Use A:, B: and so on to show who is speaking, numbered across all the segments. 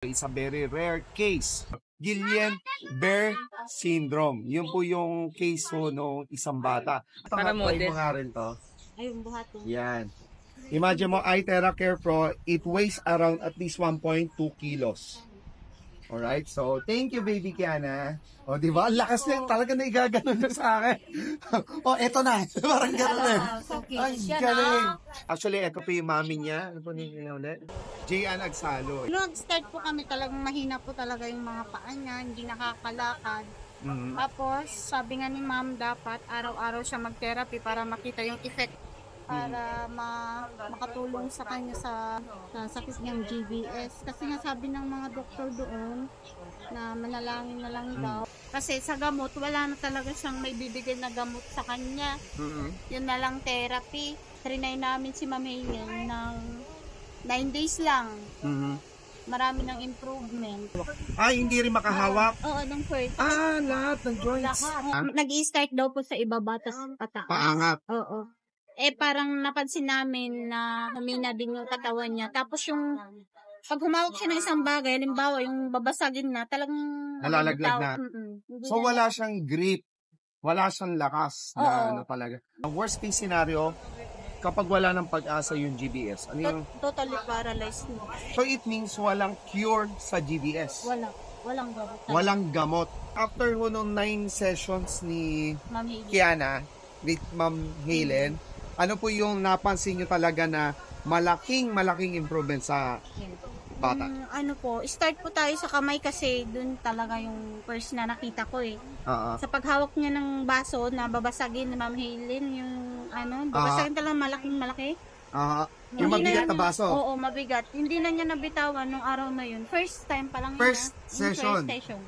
A: It's a very rare case. Guillain-Barré syndrome. Yun po yung case ho no isang bata.
B: Para model.
A: Mo nga rin to.
C: Ay, yung buhat.
A: Yan. Imagine mo, iTerra Care Pro, it weighs around at least 1.2 kilos. Alright, so thank you baby Kiana. O diba, ang lakas na talaga na igaganon na sa akin. O eto na, parang gano'n eh. Ay, galing. Actually, eto po yung mami niya. Ano po nila ulit? Jayan Agsalo.
C: Nag-start po kami talagang mahina po talaga yung mga paa niya, hindi nakakalakad. Tapos, sabi nga ni ma'am, dapat araw-araw siya mag-therapy para makita yung effect para makatulong sa kanya sa sakit niyang GBS. Kasi nga sabi ng mga doktor doon na manalangin na lang daw. Kasi sa gamot, wala na talaga siyang may bibigay na gamot sa kanya. Yun na lang therapy. Trinay namin si Ma'am Helen ng 9 days lang. Marami ng improvement.
A: Ay, hindi rin makahawak?
C: Oo, nung first.
A: Lahat ng joints.
C: Nag-i-start daw po sa ibaba, tas pataas.
A: Paangat.
C: Oo. Parang napansin namin na humina din yung katawan niya. Tapos yung pag humawak siya ng isang bagay, halimbawa yung babasagin na, talagang
A: nalalaglag na. So wala siyang grip, wala siyang lakas na ano talaga. Ang worst case scenario, kapag wala ng pag-asa yung GBS, ano yung...
C: Totally paralyzed na.
A: So it means walang cure sa GBS.
C: Walang gamot.
A: Walang gamot. After ho nung 9 sessions ni
C: Ma'am Helen.
A: Kiana, with Ma'am Helen, ano po yung napansin nyo talaga na malaking improvement sa bata?
C: Ano po, start po tayo sa kamay kasi dun talaga yung first na nakita ko eh. Sa paghawak niya ng baso na babasagin ni Ma'am Helen, yung babasagin talaga malaki.
A: Yung mabigat na baso?
C: Oo, mabigat. Hindi na niya nabitawan nung araw na yun. First time pa lang
A: First
C: yun.
A: session?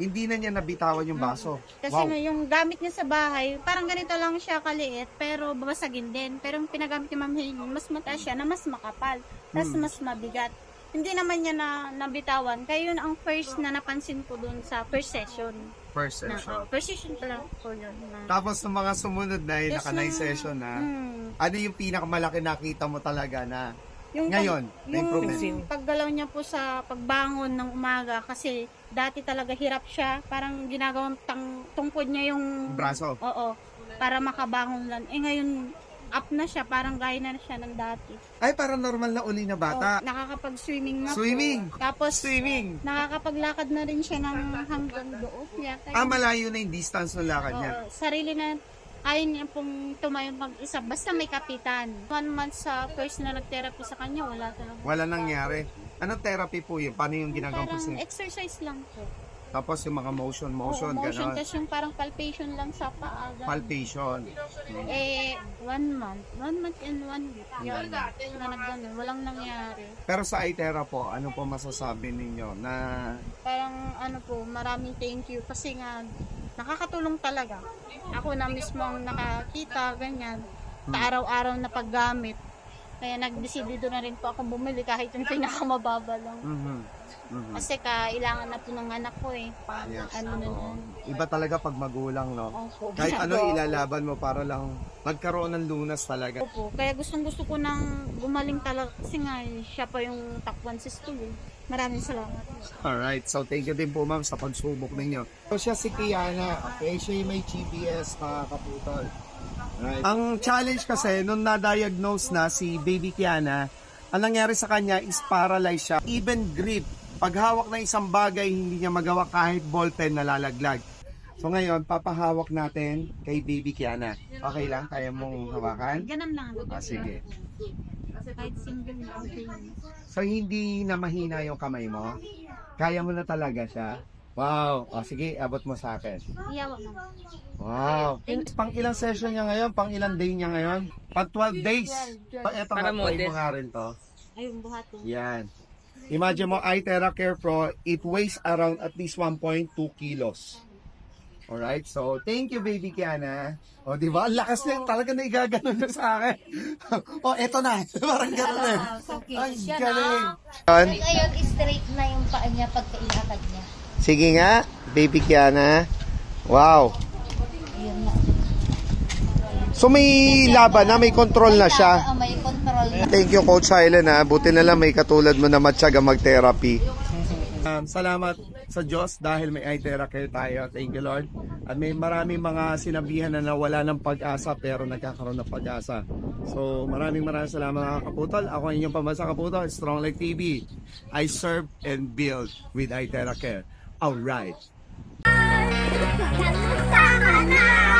A: Hindi na niya nabitawan yung baso?
C: Kasi yung gamit niya sa bahay, parang ganito lang siya kaliit, pero babasagin din. Pero yung pinagamit ni Ma'am Helen, mas mataas siya na mas makapal. Tapos mas mabigat. Hindi naman niya nabitawan. Kaya yun ang first na napansin ko dun sa first session.
A: First session?
C: First session pa lang po yun.
A: Tapos ng mga sumunod na yun, naka-9 session na, ano yung pinakamalaki nakita mo talaga na ngayon, na improvement?
C: Yung paggalaw niya po sa pagbangon ng umaga kasi dati talaga hirap siya. Parang ginagawang tungkod niya yung
A: braso.
C: Oo, para makabangon lang. Ngayon, up na siya, parang gaya na siya ng dati.
A: Ay, parang normal na uli na bata.
C: Nakakapag-swimming na
A: Swimming?
C: po. Tapos,
A: Swimming?
C: Nakakapaglakad na rin siya ng hanggang doon.
A: Malayo na yung distance ng lakad niya.
C: Sarili na, ayaw niya pong tumayo mag-isa. Basta may kapitan. 1 month sa first na nag-therapy sa kanya, wala talaga.
A: Wala nangyari. Anong therapy po yun? Paano yung ginagawa po
C: Parang
A: siya?
C: exercise lang po.
A: Tapos yung mga motion,
C: Motion,
A: gano'n.
C: tapos yung parang palpation lang sa paa.
A: Palpation.
C: 1 month. 1 month and 1 week. Yan. Na nagganon. Walang nangyari.
A: Pero sa iTerra po, ano po masasabi ninyo na...
C: Parang maraming thank you kasi nga nakakatulong talaga. Ako na mismo ang nakakita, ganyan. Sa araw-araw na paggamit. Kaya nag-decidido na rin po ako bumili kahit yung pinakamababa lang. Kasi kailangan na po ng anak ko eh.
A: Iba talaga pag magulang, no?
C: Opo.
A: Kahit ano ilalaban mo para lang magkaroon ng lunas talaga.
C: Opo. Kaya gustong-gusto ko nang gumaling talaga kasi nga siya pa yung top 1 sa school eh. Maraming salamat.
A: Alright, so thank you din po ma'am sa pagsubok ninyo. So siya si Kiana, okay? Siya yung may GBS, mga kaputol. Right. Ang challenge kasi, nung na-diagnose na si baby Kiana, ang nangyari sa kanya is paralyzed siya. Even grip, paghawak ng isang bagay, hindi niya magawa kahit ballpen nalalaglag. So ngayon, papahawak natin kay baby Kiana. Okay lang? Kaya mong hawakan?
C: Ganun lang.
A: Sige.
C: Kahit single lang.
A: So hindi na mahina yung kamay mo? Kaya mo na talaga siya? Wow! O sige, abot mo sa akin.
C: Iyawa mo.
A: Wow! Pang ilang session niya ngayon? Pang ilang day niya ngayon? Pang 12 days? Ito nga, try mo nga rin to.
C: Ay, yung buhat.
A: Yan. Imagine mo, iTerra Care Pro, it weighs around at least 1.2 kilos. Alright, so thank you baby Kiana. O diba, ang lakas na talaga na igaganon na sa akin. O eto na, parang gano'n eh. Ay, galing.
D: Ngayon, straight na yung paa niya pagkailakad niya.
A: Sige nga, baby Kiana. Wow. So may laban na, may control na siya.
D: May control na.
A: Thank you Coach Hylen ha. Buti na lang may katulad mo na matyaga mag-therapy. Salamat sa Diyos dahil may iTera Care tayo. Thank you, Lord. At may maraming mga sinabihan na nawala ng pag-asa pero nagkakaroon ng pag-asa. So maraming salamat mga kaputol. Ako ang inyong pambansa kaputol, Strong Like TV. I serve and build with iTera Care. Alright.
B: Kamusta ka na?